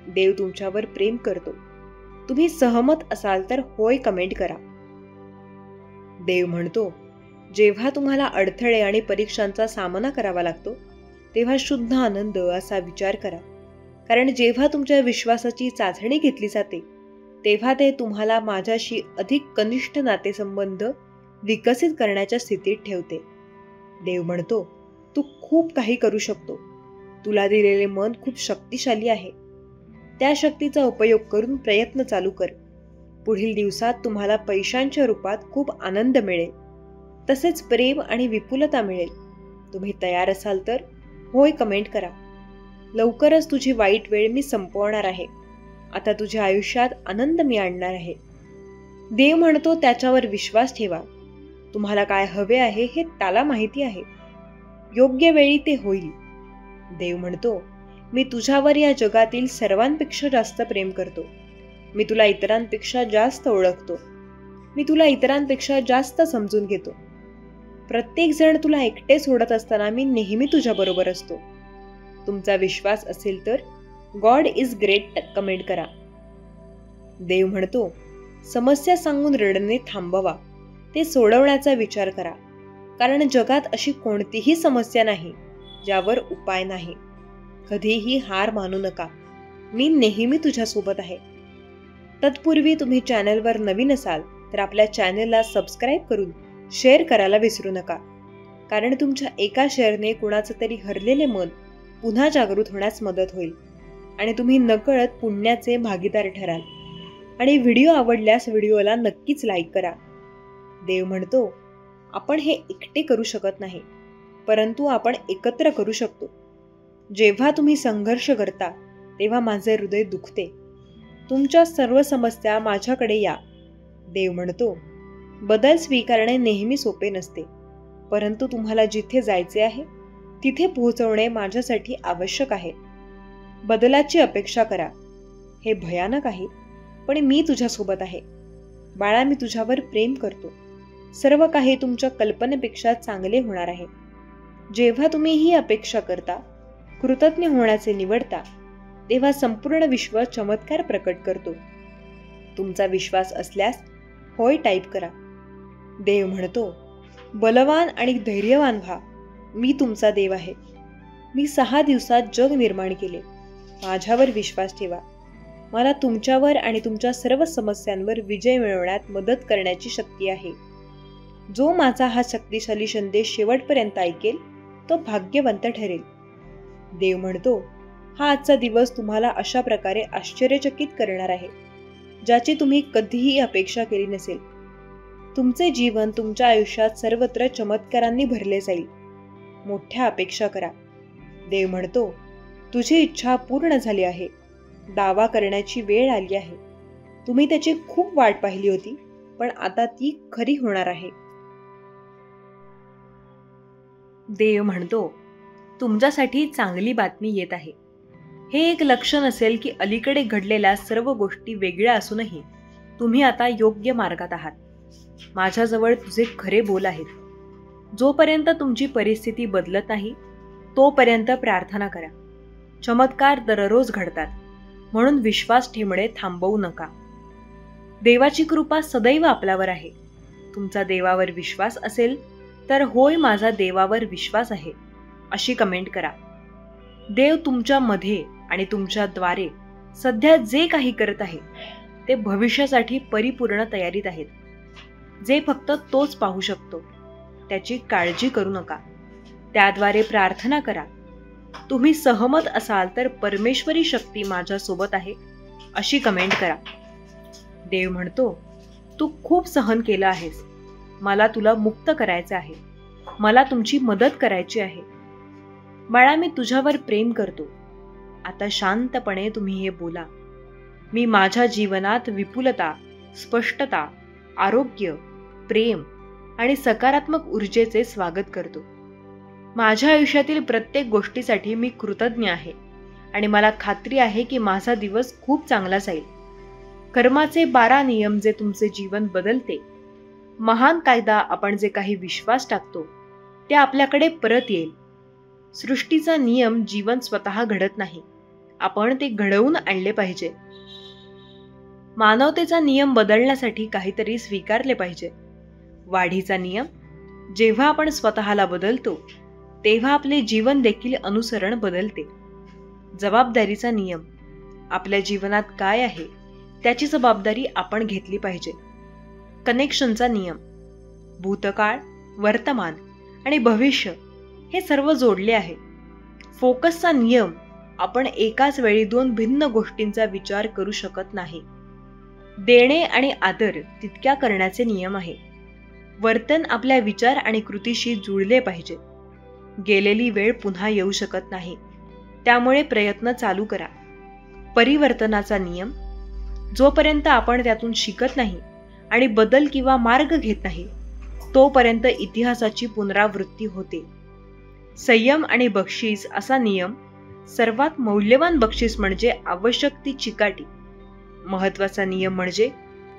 देव तुमच्यावर प्रेम करतो. तुम्ही सहमत असाल तर होय कमेंट करा. देव म्हणतो, जेव्हा तुम्हाला अडथळे आणि परीक्षांचा सामना करावा लागतो तेव्हा शुद्ध आनंद असा विचार करा. कारण जेव्हा तुमच्या विश्वासाची चाचणी घेतली जाते तेव्हा ते तुम्हाला माझ्याशी अधिक कनिष्ठ नातेसंबंध विकसित करण्याच्या स्थितीत ठेवते. देव म्हणतो, तू खूप काही करू शकतो. तुला दिलेले मन खूप शक्तिशाली आहे. त्या शक्तीचा उपयोग करून प्रयत्न चालू कर. पुढील दिवसात तुम्हाला पैशांच्या रूपात खूप आनंद मिळेल. तसेच प्रेम आणि विपुलता मिळेल. तुम्ही तयार असाल तर होय कमेंट करा. लवकरच तुझी वाईट वेळ मी संपवणार आहे. आता तुझ्या आयुष्यात आनंद मी आणणार आहे. देव म्हणतो, त्याच्यावर विश्वास ठेवा. तुम्हाला काय हवे आहे हे त्याला माहिती आहे. योग्य वेळी ते होईल. देव म्हणतो, मी तुझ्यावर या जगातील सर्वांपेक्षा जास्त प्रेम करतो. मी तुला इतरांपेक्षा जास्त ओळखतो. मी तुला इतरांपेक्षा जास्त समजून घेतो. प्रत्येक जण तुला एकटे सोडत असताना मी नेहमी तुझ्या बरोबर असतो. तुमचा विश्वास असेल तर गॉड इज ग्रेट कमेंट करा. देव म्हणतो, समस्या सांगून रडणे थांबवा. ते सोडवण्याचा विचार करा. कारण जगात अशी कोणतीही समस्या नाही ज्यावर उपाय नाही. कधीही हार मानू नका. मी नेहमी तुझ्यासोबत आहे. तत्पूर्वी तुम्ही चॅनलवर नवीन असाल तर आपल्या चॅनलला सबस्क्राईब करून शेअर करायला विसरू नका. कारण तुमच्या एका शेअरने कुणाचं तरी हरलेले मन पुन्हा जागृत होण्यास मदत होईल आणि तुम्ही नकळत पुण्याचे भागीदार ठराल. आणि व्हिडिओ आवडल्यास व्हिडिओला नक्कीच लाईक करा. देव म्हणतो, आपण हे एकटे करू शकत नाही, परंतु आपण एकत्र करू शकतो. जेव्हा तुम्ही संघर्ष करता तेव्हा माझे हृदय दुखते. तुमच्या सर्व समस्या माझ्याकडे या. देव म्हणतो, बदल स्वीकारणे नेहमी सोपे नसते, परंतु तुम्हाला जिथे जायचे आहे तिथे पोहोचवणे माझ्यासाठी आवश्यक आहे. बदलाची अपेक्षा करा. हे भयानक आहे, पण मी तुझ्यासोबत आहे. बाळा, मी तुझ्यावर प्रेम करतो. सर्व काही तुमच्या कल्पनेपेक्षा चांगले होणार आहे. जेव्हा तुम्ही ही अपेक्षा करता, कृतज्ञ होण्याचे निवडता, तेव्हा संपूर्ण विश्व चमत्कार प्रकट करतो. तुमचा विश्वास असल्यास होय टाईप करा. देव म्हणतो, बलवान आणि धैर्यवान व्हा. मी तुमचा देव आहे. मी 6 दिवसात जग निर्माण केले. माझ्यावर विश्वास ठेवा. मला तुमच्यावर आणि तुमच्या सर्व समस्यांवर विजय मिळवण्यात मदत करण्याची शक्ती आहे. जो माझा हा शक्तिशाली संदेश शेवटपर्यंत ऐकेल तो भाग्यवंत ठरेल. देव म्हणतो, हा आजचा दिवस तुम्हाला अशा प्रकारे आश्चर्यचकित करणार आहे ज्याची तुम्ही कधीही अपेक्षा केली नसेल. तुमचे जीवन तुमच्या आयुष्यात सर्वत्र चमत्कारांनी भरले जाईल. मोठ्या अपेक्षा करा. देव म्हणतो, तुझी इच्छा पूर्ण झाली आहे. दावा करण्याची वेळ आली आहे. तुम्ही त्याची खूप वाट पाहिली होती, पण आता ती खरी होणार आहे. देव म्हणतो, तुमच्यासाठी चांगली बातमी येत आहे. हे एक लक्षण असेल की अलीकडे घडलेल्या सर्व गोष्टी वेगळ्या असूनही तुम्ही आता योग्य मार्गात आहात. माझ्याजवळ तुझे खरे बोल आहेत. जोपर्यंत तुमची परिस्थिती बदलत नाही तोपर्यंत प्रार्थना करा. चमत्कार दररोज घडतात, म्हणून विश्वास ठेवणे थांबवू नका. देवाची कृपा सदैव आपल्यावर आहे. तुमचा देवावर विश्वास असेल तर होय, माझा देवावर विश्वास आहे अशी कमेंट करा. देव तुमच्या मध्ये आणि तुमच्याद्वारे सध्या जे काही करत आहे ते भविष्यासाठी परिपूर्ण तयारीत आहेत, जे फक्त तोच पाहू शकतो. त्याची काळजी करू नका. त्याद्वारे प्रार्थना करा. तुम्ही सहमत असाल तर परमेश्वरी शक्ती माझ्यासोबत आहे अशी कमेंट करा. देव म्हणतो, तू खूप सहन केलं आहेस. मला तुला मुक्त करायचं आहे. मला तुमची मदत करायची आहे. बाळा, मी तुझ्यावर प्रेम करतो. आता शांतपणे तुम्ही हे बोला. मी माझ्या जीवनात विपुलता, स्पष्टता, आरोग्य, प्रेम आणि सकारात्मक ऊर्जेचे स्वागत करतो. माझ्या आयुष्यातील प्रत्येक गोष्टीसाठी मी कृतज्ञ आहे आणि मला खात्री आहे की माझा दिवस खूप चांगला जाईल. कर्माचे 12 नियम जे तुमचे जीवन बदलते, महान कायदा आपण जे काही विश्वास टाकतो ते आपल्याकडे परत येईल. सृष्टीचा नियम जीवन स्वतः घडत नाही, आपण ते घडवून आणले पाहिजे. मानवतेचा नियम बदलण्यासाठी काहीतरी स्वीकारले पाहिजे. वाढीचा नियम, जेव्हा आपण स्वतःला बदलतो तेव्हा आपले जीवन देखील अनुसरण बदलते. जबाबदारीचा नियम, आपल्या जीवनात काय आहे त्याची जबाबदारी आपण घेतली पाहिजे. कनेक्शनचा नियम, भूतकाळ, वर्तमान आणि भविष्य हे सर्व जोडले आहे. फोकसचा नियम, आपण एकाच वेळी 2 भिन्न गोष्टींचा विचार करू शकत नाही. देणे आणि आदर तितक्या करण्याचे नियम आहे. वर्तन आपल्या विचार आणि कृतीशी जुळले पाहिजे. गेलेली वेळ पुन्हा येऊ शकत नाही, त्यामुळे प्रयत्न चालू करा. परिवर्तनाचा नियम, जोपर्यंत आपण त्यातून शिकत नाही आणि बदल किंवा मार्ग घेत नाही तोपर्यंत इतिहासाची पुनरावृत्ती होते. संयम आणि बक्षीस असा नियम, सर्वात मौल्यवान बक्षीस म्हणजे आवश्यक ती चिकाटी. महत्वाचा नियम म्हणजे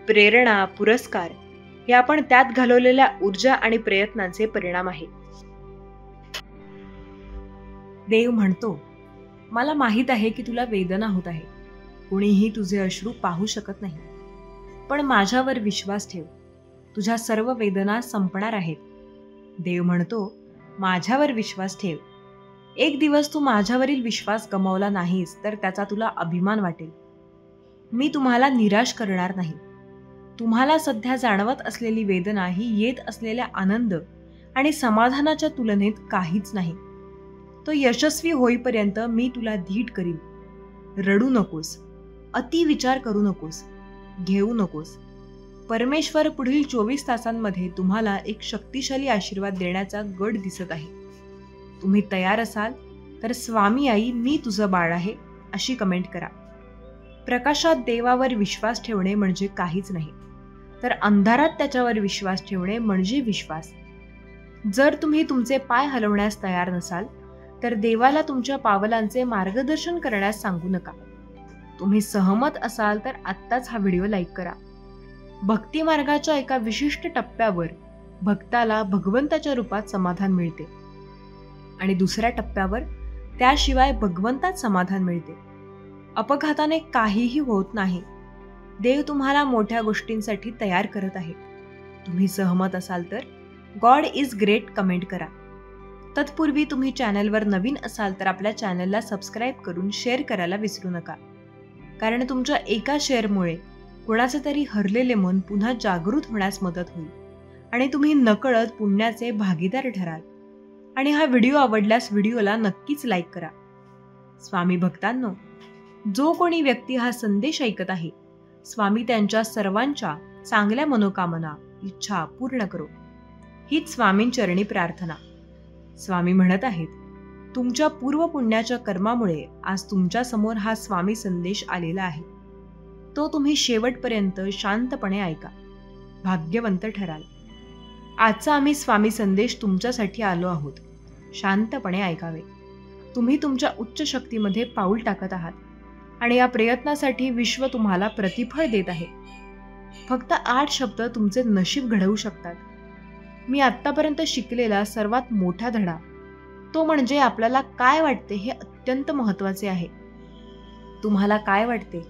प्रेरणा, पुरस्कार हे आपण त्यात घालवलेल्या ऊर्जा आणि प्रयत्नांचे परिणाम आहे. देव म्हणतो, मला माहित आहे की तुला वेदना होत आहे. कुणीही तुझे अश्रू पाहू शकत नाही, पण माझ्यावर विश्वास ठेव. तुझ्या सर्व वेदना संपणार आहेत. देव म्हणतो, माझ्यावर विश्वास ठेव. एक दिवस तू माझ्यावरील विश्वास गमावला नाहीस तर त्याचा तुला अभिमान वाटेल. मी तुम्हाला निराश करणार नाही. तुम्हाला सध्या जाणवत असलेली वेदना ही येत असलेल्या आनंद आणि समाधानाच्या तुलनेत काहीच नाही. तो यशस्वी होईपर्यंत मी तुला धीट करीन. रडू नकोस, अति विचार करू नकोस, घेऊ नकोस. परमेश्वर पुढील 24 तासांमध्ये तुम्हाला एक शक्तिशाली आशीर्वाद देण्याचा गट दिसत आहे. तुम्ही तयार असाल तर स्वामी आई, मी तुझं बाळ आहे अशी कमेंट करा. प्रकाशात देवावर विश्वास ठेवणे म्हणजे काहीच नाही, तर अंधारात त्याच्यावर विश्वास ठेवणे म्हणजे विश्वास. जर तुम्ही तुमचे पाय हलवण्यास तयार नसाल तर देवाला तुमच्या पावलांचे मार्गदर्शन करण्यास सांगू नका. तुम्ही सहमत असाल तर आत्ताच हा व्हिडिओ लाईक करा. भक्ती मार्गाच्या एका विशिष्ट टप्प्यावर भक्ताला भगवंताच्या रूपात समाधान मिळते आणि दुसऱ्या टप्प्यावर त्याशिवाय भगवंतात समाधान मिळते. अपघाताने काहीही होत नाही. देव तुम्हाला मोठ्या गोष्टींसाठी तयार करत आहे. तुम्ही सहमत असाल तर गॉड इज ग्रेट कमेंट करा. तत्पूर्वी तुम्ही चॅनलवर नवीन असाल तर आपल्या चॅनलला सबस्क्राईब करून शेअर करायला विसरू नका, कारण तुमच्या एका शेअरमुळे कोणाचे तरी हरलेले मन पुन्हा जागृत होण्यास मदत होईल आणि तुम्ही नकळत पुण्याचे भागीदार ठराल. आणि हा व्हिडिओ आवडल्यास व्हिडिओला नक्कीच लाईक करा. स्वामी भक्तांनो, जो कोणी व्यक्ती हा संदेश ऐकत आहे, स्वामी त्यांच्या सर्वांच्या चांगल्या मनोकामना, इच्छा पूर्ण करो. हीच स्वामींचरणी प्रार्थना. स्वामी म्हणत आहेत, तुमच्या पूर्व पुण्याच्या कर्मामुळे आज तुमच्या समोर हा स्वामी संदेश आलेला आहे. तो तुम्ही शेवटपर्यंत शांतपणे ऐका. भाग्यवंत ठराल. आजचा आम्ही स्वामी संदेश तुमच्यासाठी आलो आहोत. शांतपणे ऐकावे. तुम्ही तुमच्या उच्च शक्तीमध्ये पाऊल टाकत आहात आणि या प्रयत्नासाठी विश्व तुम्हाला प्रतिफळ देत आहे. फक्त 8 शब्द तुमचे नशीब घडवू शकतात. मी आत्तापर्यंत शिकलेला सर्वात मोठा धडा तो म्हणजे आपल्याला काय वाटते हे अत्यंत महत्त्वाचे आहे. तुम्हाला काय वाटते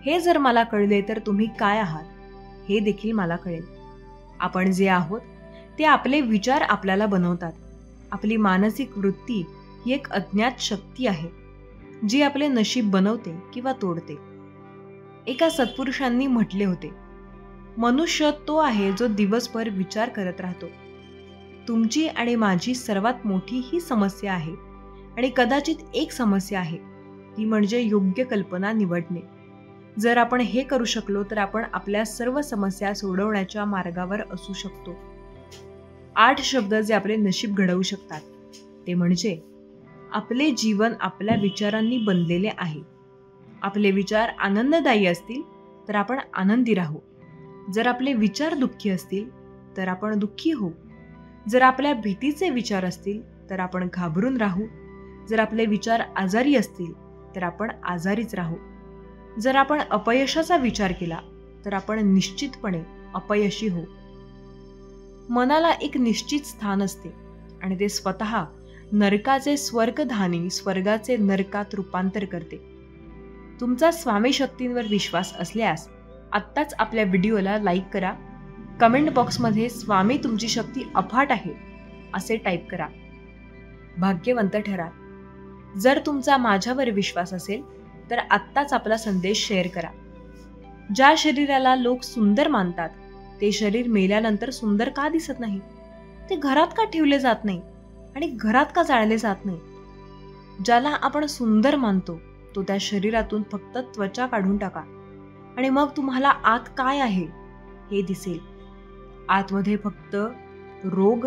हे जर मला कळले तर तुम्ही काय आहात हे देखील मला कळेल. आपण जे आहोत ते आपले विचार आपल्याला बनवतात. आपली मानसिक वृत्ती ही एक अज्ञात शक्ती आहे जी आपले नशीब बनवते किंवा तोडते. एका सत्पुरुषांनी म्हटले होते, मनुष्य तो आहे जो दिवसभर विचार करत राहतो. तुमची आणि माझी सर्वात मोठी ही समस्या आहे आणि कदाचित एक समस्या आहे ती म्हणजे योग्य कल्पना निवडणे. जर आपण हे करू शकलो तर आपण आपल्या सर्व समस्या सोडवण्याच्या मार्गावर असू शकतो. 8 शब्द जे आपले नशीब घडवू शकतात ते म्हणजे, आपले जीवन आपल्या विचारांनी बनलेले आहे. आपले विचार आनंददायी असतील तर आपण आनंदी राहू. जर आपले विचार दुःखी असतील तर आपण दुःखी होऊ. जर आपल्या भीतीचे विचार असतील तर आपण घाबरून राहू. जर आपले विचार आजारी असतील तर आपण आजारीच राहू. जर आपण अपयशाचा विचार केला तर आपण निश्चितपणे अपयशी होऊ. मनाला एक निश्चित स्थान असते आणि ते स्वतः नरकाचे स्वर्गधानी स्वर्गाचे नरकात रूपांतर करते. तुमचा स्वामी शक्तींवर विश्वास असल्यास आत्ताच आपल्या व्हिडिओला लाईक करा. कमेंट बॉक्समध्ये स्वामी तुमची शक्ती अफाट आहे असे टाईप करा. भाग्यवंत ठरा. जर तुमचा माझ्यावर विश्वास असेल तर आत्ताच आपला संदेश शेअर करा. ज्या शरीराला लोक सुंदर मानतात ते शरीर मेल्यानंतर सुंदर का दिसत नाही? ते घरात का ठेवले जात नाही आणि घरात का जाळले जात नाही? ज्याला आपण सुंदर मानतो तो त्या शरीरातून फक्त त्वचा काढून टाका आणि मग तुम्हाला आत काय आहे हे दिसेल. आतमध्ये फक्त रोग,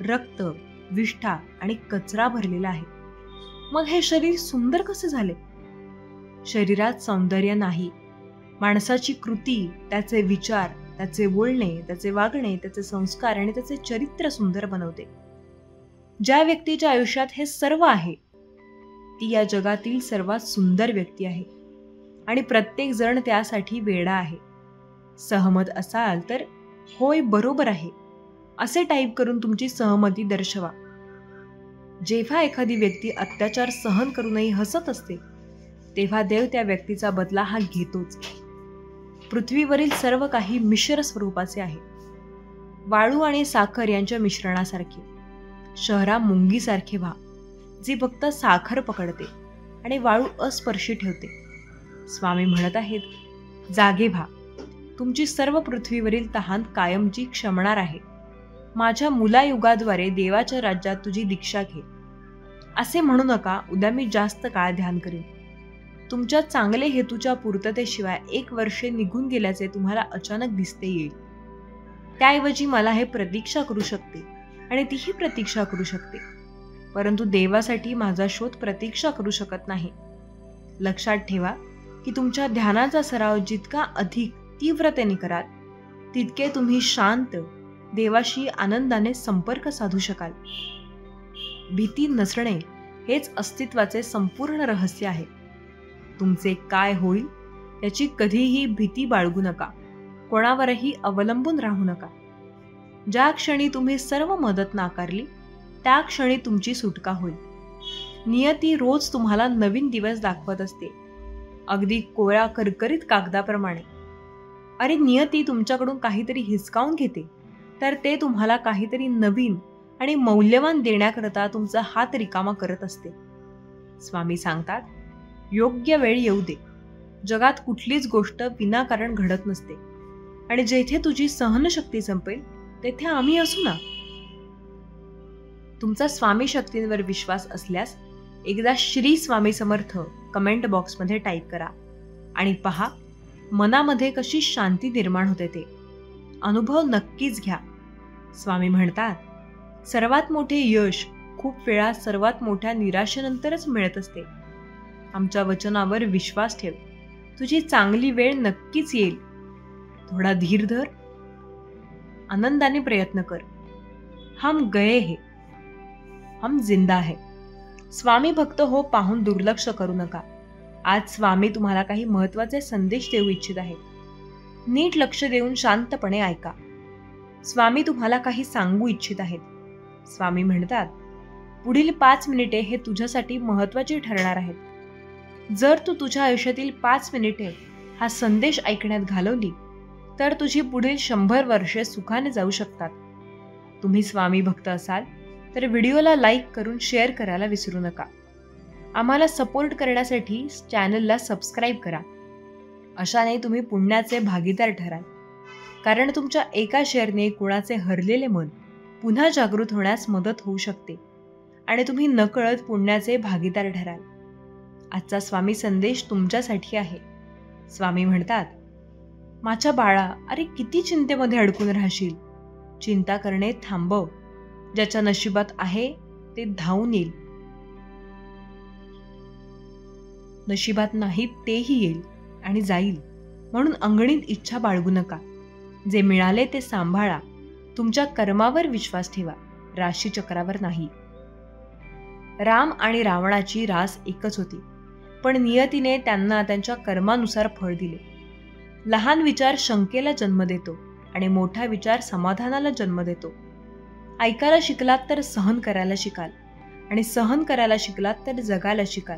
रक्त, विष्ठा आणि कचरा भरलेला आहे. मग हे शरीर सुंदर कसे झाले? शरीरात सौंदर्य नाही. माणसाची कृती, त्याचे विचार, त्याचे बोलणे, त्याचे वागणे, त्याचे संस्कार आणि त्याचे चरित्र सुंदर बनवते. ज्या व्यक्तीच्या आयुष्यात हे सर्व आहे ती या जगातील सर्वात सुंदर व्यक्ती आहे आणि प्रत्येक जण त्यासाठी वेडा आहे. सहमत असाल तर होय बरोबर आहे असे टाईप करून तुमची सहमती दर्शवा. जेव्हा एखादी व्यक्ती अत्याचार सहन करूनही हसत असते तेव्हा देव त्या व्यक्तीचा बदला हा घेतोच. पृथ्वीवरील सर्व काही मिश्र स्वरूपाचे आहे. वाळू आणि साखर यांच्या मिश्रणासारखे. शहरा मुंगीसारखे व्हा जी फक्त साखर पकडते आणि वाळू अस्पर्शी ठेवते. स्वामी म्हणत आहेत, जागे व्हा. तुमची सर्व पृथ्वीवरील तहान कायमची क्षमणार आहे. माझ्या मुलायुगाद्वारे देवाच्या राज्यात तुझी दीक्षा घे. असे म्हणू नका, उद्या मी जास्त काळ ध्यान करीन. तुमच्या चांगले हेतूच्या पूर्ततेशिवाय 1 वर्ष निघून गेल्याचे तुम्हाला अचानक दिसते येईल. त्याऐवजी मला हे प्रतीक्षा करू शकते आणि तीही प्रतीक्षा करू शकते, परंतु देवासाठी माझा शोध प्रतीक्षा करू शकत नाही. लक्षात ठेवा की तुमच्या ध्यानाचा सराव जितका अधिक तीव्रतेने कराल तितके तुम्ही शांत, देवाशी आनंदाने संपर्क साधू शकाल. भीती नसणे हेच अस्तित्वाचे संपूर्ण रहस्य आहे. तुमचे काय होईल याची कधीही भीती बाळगू नका. कोणावरही अवलंबून राहू नका. ज्या क्षणी तुम्ही सर्व मदत नाकारली त्या क्षणी तुमची सुटका होईल. नियती रोज तुम्हाला नवीन दिवस दाखवत असते, अगदी कोऱ्या करकरीत कागदाप्रमाणे. अरे नियती तुमच्याकडून काहीतरी हिसकावून घेते तर ते तुम्हाला काहीतरी नवीन आणि मौल्यवान देण्याकरता तुमचा हात रिकामा करत असते. स्वामी सांगतात, योग्य वेळ येऊ दे. जगात कुठलीच गोष्ट विनाकारण घडत नसते आणि जेथे तुझी सहनशक्ती संपेल तेथे आम्ही असू ना. तुमचा स्वामी शक्तींवर विश्वास असल्यास एकदा श्री स्वामी समर्थ कमेंट बॉक्समध्ये टाईप करा आणि पहा मनामध्ये कशी शांती निर्माण होते ते. अनुभव नक्कीच घ्या. स्वामी म्हणतात, सर्वात मोठे यश खूप वेळा सर्वात मोठ्या निराशेनंतरच मिळत असते. आमच्या वचनावर विश्वास ठेव. तुझी चांगली वेळ नक्कीच येईल. थोडा धीर धर. आनंदाने प्रयत्न कर. हम गए हैं, हम जिंदा है. स्वामी भक्त हो पाहून दुर्लक्ष करू नका. आज स्वामी तुम्हाला काही महत्त्वाचे संदेश देऊ इच्छित आहेत. नीट लक्ष देऊन शांतपणे ऐका. स्वामी तुम्हाला काही सांगू इच्छित आहेत. स्वामी म्हणतात, पुढील 5 मिनिटे हे तुझ्यासाठी महत्त्वाची ठरणार आहेत. जर तू तुझ्या आयुष्यातील 5 मिनिटे हा संदेश ऐकण्यात घालवली तर तुझी पुढील 100 वर्षे सुखाने जाऊ शकतात. तुम्ही स्वामी भक्त असाल तर व्हिडिओला लाईक करून शेअर करायला विसरू नका. आम्हाला सपोर्ट करण्यासाठी चॅनलला सबस्क्राईब करा. अशाने तुम्ही पुण्याचे भागीदार ठराल. कारण तुमच्या एका शेअरने कुणाचे हरलेले मन पुन्हा जागृत होण्यास मदत होऊ शकते आणि तुम्ही नकळत पुण्याचे भागीदार ठराल. आजचा स्वामी संदेश तुमच्यासाठी आहे. स्वामी म्हणतात, माझ्या बाळा, अरे किती चिंतेमध्ये अडकून राहशील. चिंता करणे थांबव. ज्याच्या नशिबात आहे ते धावून येईल. नशिबात नाही तेही येईल आणि जाईल. म्हणून अंगणीत इच्छा बाळगू नका. जे मिळाले ते सांभाळा. तुमच्या कर्मावर विश्वास ठेवा, राशीचक्रावर नाही. राम आणि रावणाची रास एकच होती, पण नियतीने त्यांना त्यांच्या कर्मानुसार फळ दिले. लहान विचार शंकेला जन्म देतो आणि मोठा विचार समाधानाला जन्म देतो. ऐकायला शिकलात तर सहन करायला शिकाल आणि सहन करायला शिकलात तर जगायला शिकाल.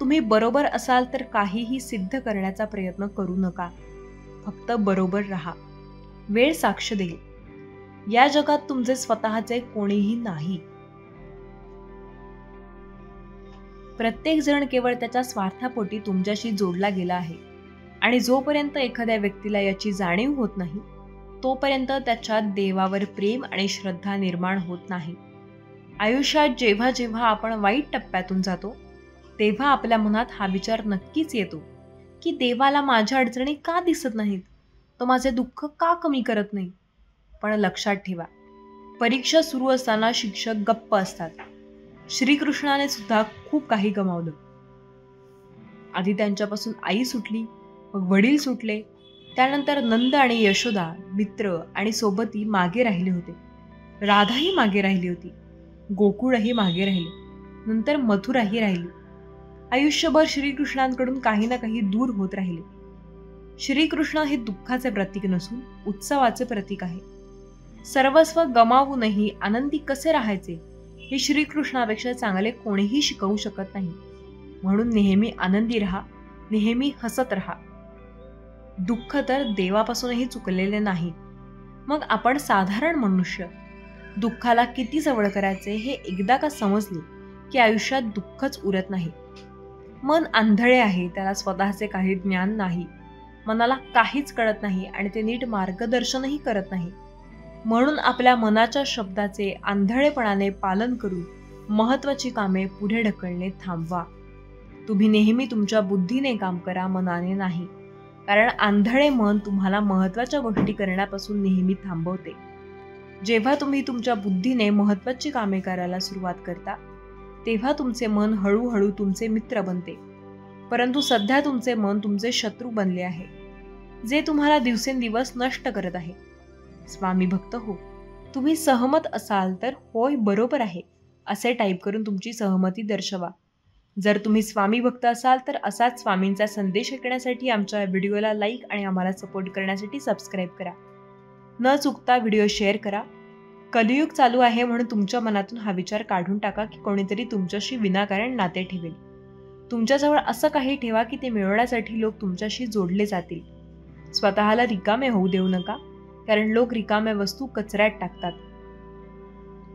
तुम्ही बरोबर असाल तर काहीही सिद्ध करण्याचा प्रयत्न करू नका. फक्त बरोबर राहा. वेळ साक्ष देईल. या जगात तुमचे स्वतःचे कोणीही नाही. प्रत्येक जण केवळ त्याच्या स्वार्थापोटी तुमच्याशी जोडला गेला आहे आणि जोपर्यंत एखाद्या व्यक्तीला याची जाणीव होत नाही तोपर्यंत त्याच्यात देवावर प्रेम आणि श्रद्धा निर्माण होत नाही. आयुष्यात जेव्हा जेव्हा आपण वाईट टप्प्यातून जातो तेव्हा आपल्या मनात हा विचार नक्कीच येतो की देवाला माझ्या अडचणी का दिसत नाहीत, तो माझे दुःख का कमी करत नाही. पण लक्षात ठेवा, परीक्षा सुरू असताना शिक्षक गप्प असतात. श्रीकृष्णाने सुद्धा खूप काही गमावलं. आधी त्यांच्यापासून आई सुटली, मग वडील सुटले. त्यानंतर नंद आणि यशोदा, मित्र आणि सोबती मागे राहिले होते. राधाही मागे राहिली होती. गोकुळही मागे राहिले. नंतर मथुराही राहिली. आयुष्यभर श्रीकृष्णांकडून काही ना काही दूर होत राहिले. श्रीकृष्ण हे दुःखाचे प्रतीक नसून उत्सवाचे प्रतीक आहे. सर्वस्व गमावूनही आनंदी कसे राहायचे हे श्रीकृष्णापेक्षा चांगले कोणीही शिकवू शकत नाही. म्हणून नेहमी आनंदी राहा, नेहमी हसत राहा. दुःख तर देवापासूनही चुकलेले नाही. मग आपण साधारण मनुष्य दुःखाला किती जवळ करायचे हे एकदा का समजले की आयुष्यात दुःखच उरत नाही. मन आंधळे आहे, त्याला स्वतःचे काही ज्ञान नाही. मनाला काहीच कळत नाही आणि ते नीट मार्गदर्शनही करत नाही. म्हणून आपल्या मनाच्या शब्दाचे आंधळेपणाने पालन करून महत्त्वाची कामे पुढे ढकलणे थांबवा. तुम्ही नेहमी तुमच्या बुद्धीने काम करा, मनाने नाही. कारण आंधळे मन तुम्हाला महत्त्वाच्या गोष्टी करण्यापासून नेहमी थांबवते. जेव्हा तुम्ही तुमच्या बुद्धीने महत्त्वाची कामे करायला सुरुवात करता तेव्हा तुमचे मन हळूहळू तुमचे मित्र बनते. परंतु सध्या तुमचे मन तुमचे शत्रू बनले आहे, जे तुम्हाला दिवसेंदिवस नष्ट करत आहे. स्वामी भक्त हो, तुम्ही सहमत असाल तर होय बरोबर आहे असे टाईप करून तुमची सहमती दर्शवा. जर तुम्ही स्वामी भक्त असाल तर असाच स्वामींचा संदेश ऐकण्यासाठी आमच्या व्हिडिओला लाईक आणि आम्हाला सपोर्ट करण्यासाठी सबस्क्राईब करा. न चुकता व्हिडिओ शेअर करा. कलियुग चालू आहे म्हणून तुमच्या मनातून हा विचार काढून टाका की कोणीतरी तुमच्याशी विनाकारण नाते ठेवेल. तुमच्याजवळ असं काही ठेवा की ते मिळवण्यासाठी लोक तुमच्याशी जोडले जातील. स्वतःला रिकामे होऊ देऊ नका, कारण लोक रिकाम्या वस्तू कचऱ्यात टाकतात.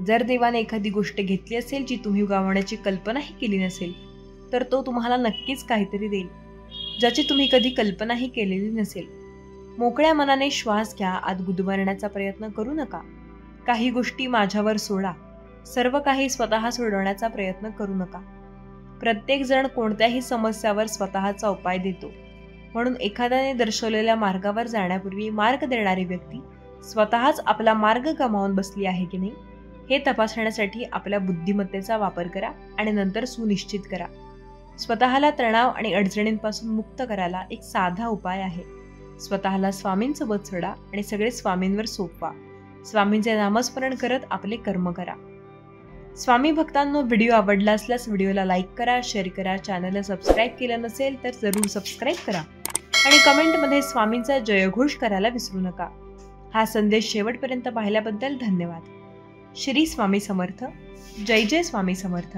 जर देवाने एखादी गोष्ट घेतली असेल जी तुम्ही गमावण्याची कल्पनाही केली नसेल तर तो तुम्हाला नक्कीच काहीतरी देईल, ज्याची तुम्ही कधी कल्पनाही केलेली नसेल. मोकळ्या मनाने श्वास घ्या. आत गुदमरण्याचा प्रयत्न करू नका. काही गोष्टी माझ्यावर सोडा. सर्व काही स्वतः सोडवण्याचा प्रयत्न करू नका. प्रत्येक जण कोणत्याही समस्यावर स्वतःचा उपाय देतो. म्हणून एखाद्याने दर्शवलेल्या मार्गावर जाण्यापूर्वी मार्ग देणारी व्यक्ती स्वतःच आपला मार्ग गमावून बसली आहे की नाही हे तपासण्यासाठी आपल्या बुद्धिमत्तेचा वापर करा आणि नंतर सुनिश्चित करा. स्वतःला तणाव आणि अडचणींपासून मुक्त करायला एक साधा उपाय आहे. स्वतःला स्वामींसोबत सोडा आणि सगळे स्वामींवर सोपवा. स्वामींचे नामस्मरण करत आपले कर्म करा. स्वामी भक्तांनो, व्हिडिओ आवडला असल्यास व्हिडिओला लाईक करा, शेअर करा, चॅनलला सबस्क्राईब केलं नसेल तर जरूर सबस्क्राईब करा आणि कमेंटमध्ये स्वामींचा जयघोष करायला विसरू नका. हा संदेश शेवटपर्यंत पाहिल्याबद्दल धन्यवाद. श्री स्वामी समर्थ. जय जय स्वामी समर्थ.